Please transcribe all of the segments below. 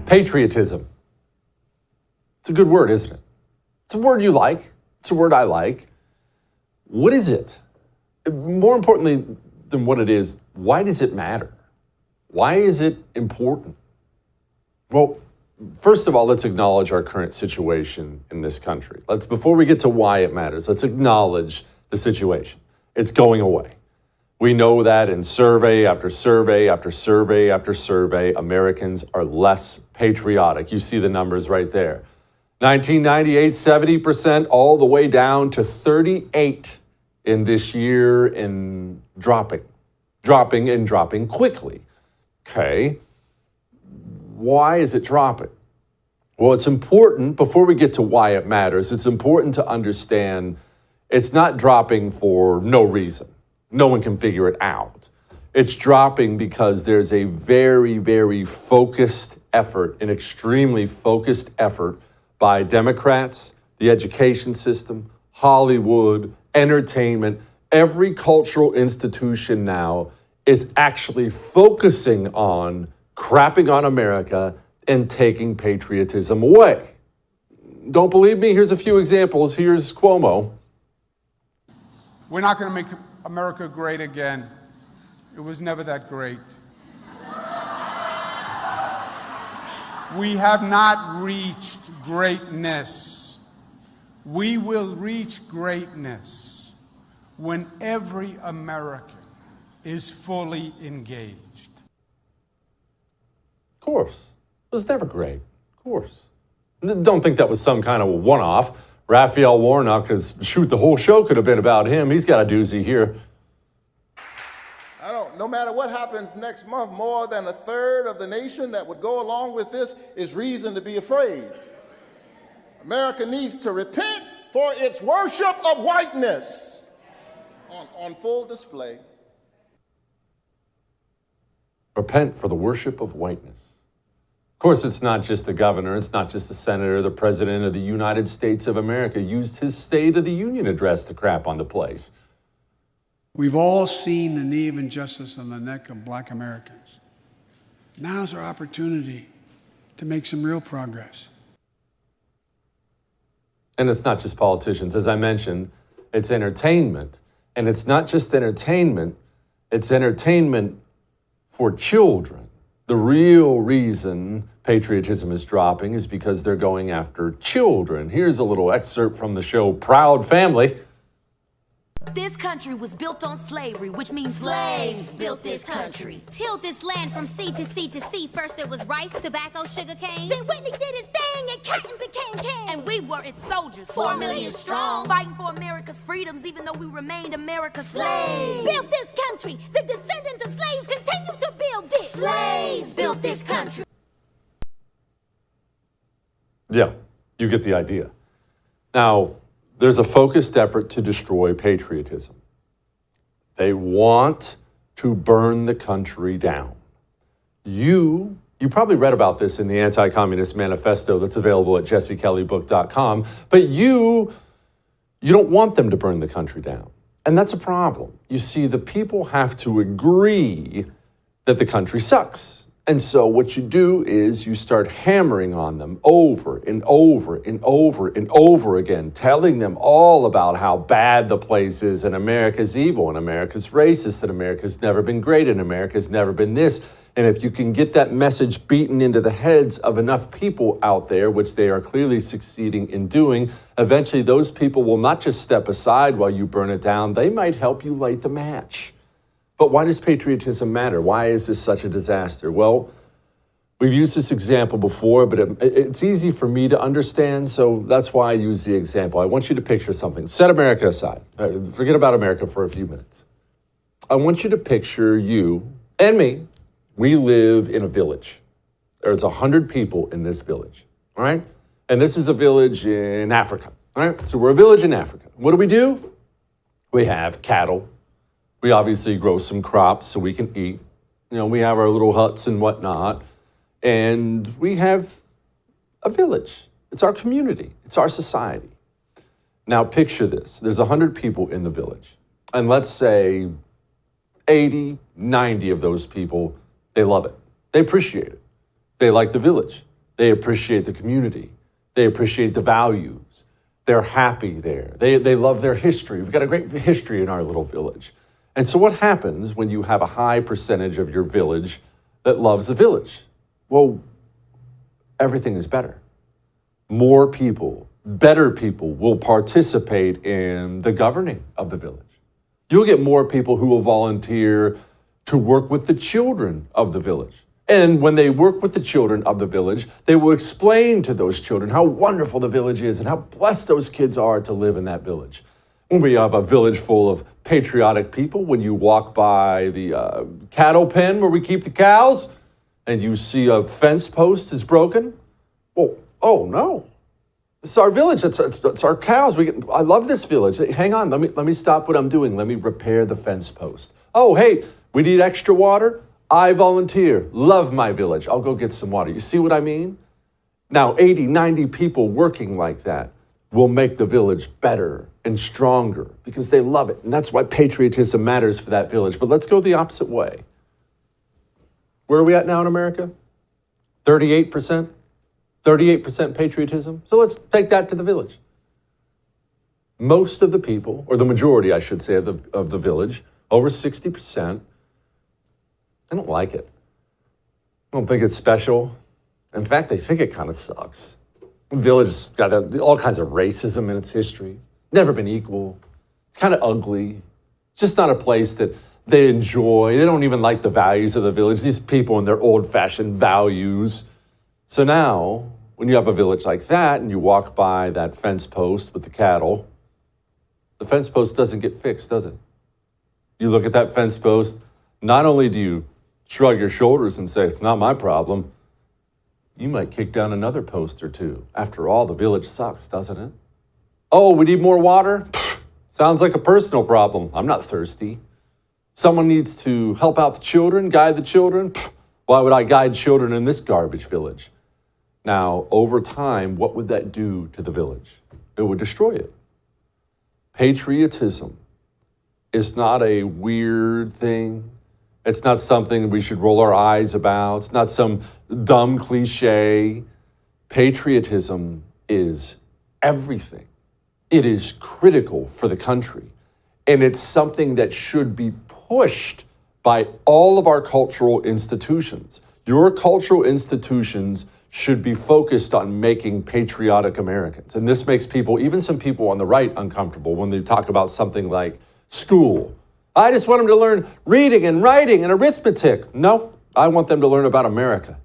Patriotism. It's a good word, isn't it? It's a word you like. It's a word I like. What is it? More importantly than what it is, why does it matter? Why is it important? Well, first of all, let's acknowledge our current situation in this country. Before we get to why it matters, let's acknowledge the situation. It's going away. We know that in survey after survey after survey after survey, Americans are less patriotic. You see the numbers right there. 1998, 70%, all the way down to 38 in this year, in dropping quickly. Okay, why is it dropping? Well, it's important, before we get to why it matters, it's important to understand it's not dropping for no reason. No one can figure it out. It's dropping because there's a very, very focused effort, an extremely focused effort by Democrats, the education system, Hollywood, entertainment. Every cultural institution now is actually focusing on crapping on America and taking patriotism away. Don't believe me? Here's a few examples. Here's Cuomo. We're not going to make America great again. It was never that great. We have not reached greatness. We will reach greatness when every American is fully engaged. Of course. It was never great. Of course. Don't think that was some kind of one-off. Raphael Warnock, because shoot, the whole show could have been about him. He's got a doozy here. No matter what happens next month, more than a third of the nation that would go along with this is reason to be afraid. America needs to repent for its worship of whiteness on full display. Repent for the worship of whiteness. Of course, it's not just the governor, it's not just the senator, the president of the United States of America used his State of the Union address to crap on the place. We've all seen the knee of injustice on the neck of Black Americans. Now's our opportunity to make some real progress. And it's not just politicians. As I mentioned, it's entertainment. And it's not just entertainment, it's entertainment for children. The real reason patriotism is dropping is because they're going after children. Here's a little excerpt from the show Proud Family. This country was built on slavery, which means slaves built this country. Tilled this land from sea to sea to sea. First there was rice, tobacco, sugar cane. Then Whitney did his thing and cotton became king. And we were its soldiers, 4 million strong. Fighting for America's freedoms, even though we remained America's slaves. Built this country. The descendants of slaves continue to build this. Slaves built this country. Yeah, you get the idea. Now, there's a focused effort to destroy patriotism. They want to burn the country down. You probably read about this in the Anti-Communist Manifesto that's available at jessekellybook.com, but you don't want them to burn the country down. And that's a problem. You see, the people have to agree that the country sucks. And so what you do is you start hammering on them over and over and over and over again, telling them all about how bad the place is and America's evil and America's racist and America's never been great and America's never been this. And if you can get that message beaten into the heads of enough people out there, which they are clearly succeeding in doing, eventually those people will not just step aside while you burn it down, they might help you light the match. But why does patriotism matter? Why is this such a disaster? Well, we've used this example before, but it's easy for me to understand, so that's why I use the example. I want you to picture something. Set America aside. Forget about America for a few minutes. I want you to picture you and me. We live in a village. There's 100 people in this village, all right? And this is a village in Africa, all right? So we're a village in Africa. What do? We have cattle. We obviously grow some crops so we can eat. You know, we have our little huts and whatnot. And we have a village. It's our community. It's our society. Now picture this. There's 100 people in the village. And let's say 80, 90 of those people, they love it. They appreciate it. They like the village. They appreciate the community. They appreciate the values. They're happy there. They love their history. We've got a great history in our little village. And so what happens when you have a high percentage of your village that loves the village? Well, everything is better. More people, better people will participate in the governing of the village. You'll get more people who will volunteer to work with the children of the village. And when they work with the children of the village, they will explain to those children how wonderful the village is and how blessed those kids are to live in that village. When we have a village full of patriotic people, when you walk by the cattle pen where we keep the cows and you see a fence post is broken, well, oh no, it's our village, it's our cows. I love this village. Hang on, let me stop what I'm doing. Let me repair the fence post. Oh, hey, we need extra water. I volunteer, love my village. I'll go get some water. You see what I mean? Now, 80, 90 people working like that will make the village better and stronger because they love it. And that's why patriotism matters for that village. But let's go the opposite way. Where are we at now in America? 38%? 38% patriotism? So let's take that to the village. Most of the people, or the majority, I should say, of the village, over 60%, I don't like it. I don't think it's special. In fact, I think it kind of sucks. The village has got all kinds of racism in its history. Never been equal. It's kind of ugly. It's just not a place that they enjoy. They don't even like the values of the village. These people and their old-fashioned values. So now, when you have a village like that and you walk by that fence post with the cattle, the fence post doesn't get fixed, does it? You look at that fence post, not only do you shrug your shoulders and say, it's not my problem, you might kick down another post or two. After all, the village sucks, doesn't it? Oh, we need more water? Sounds like a personal problem. I'm not thirsty. Someone needs to help out the children, guide the children? Why would I guide children in this garbage village? Now, over time, what would that do to the village? It would destroy it. Patriotism is not a weird thing. It's not something we should roll our eyes about. It's not some dumb cliche. Patriotism is everything. It is critical for the country. And it's something that should be pushed by all of our cultural institutions. Your cultural institutions should be focused on making patriotic Americans. And this makes people, even some people on the right, uncomfortable when they talk about something like school. I just want them to learn reading and writing and arithmetic. No, I want them to learn about America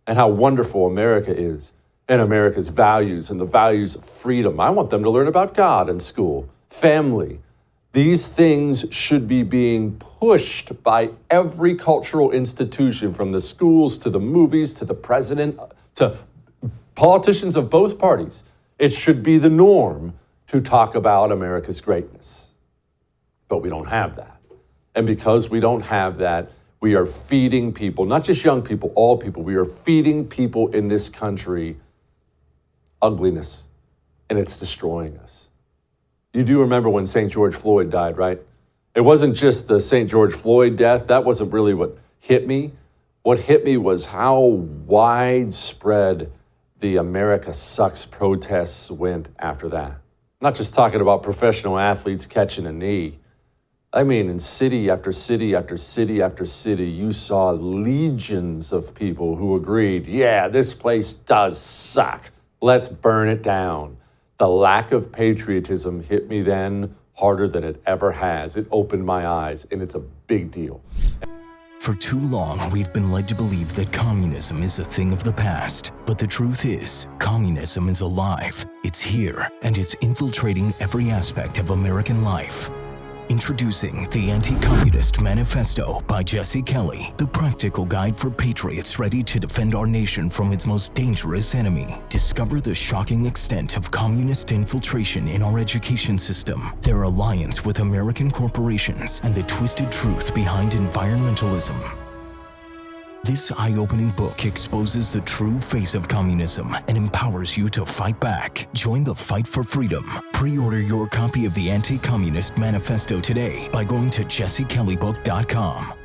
and how wonderful America is and America's values and the values of freedom. I want them to learn about God in school, family. These things should be being pushed by every cultural institution, from the schools to the movies to the president to politicians of both parties. It should be the norm to talk about America's greatness. But we don't have that. And because we don't have that, we are feeding people, not just young people, all people, we are feeding people in this country ugliness, and it's destroying us. You do remember when St. George Floyd died, right? It wasn't just the St. George Floyd death. That wasn't really what hit me. What hit me was how widespread the America Sucks protests went after that. Not just talking about professional athletes catching a knee. I mean, in city after city after city after city, you saw legions of people who agreed, yeah, this place does suck. Let's burn it down. The lack of patriotism hit me then harder than it ever has. It opened my eyes, and it's a big deal. For too long, we've been led to believe that communism is a thing of the past. But the truth is, communism is alive. It's here, and it's infiltrating every aspect of American life. Introducing the Anti-Communist Manifesto by Jesse Kelly, the practical guide for patriots ready to defend our nation from its most dangerous enemy. Discover the shocking extent of communist infiltration in our education system, their alliance with American corporations, and the twisted truth behind environmentalism. This eye-opening book exposes the true face of communism and empowers you to fight back. Join the fight for freedom. Pre-order your copy of the Anti-Communist Manifesto today by going to jessekelleybook.com.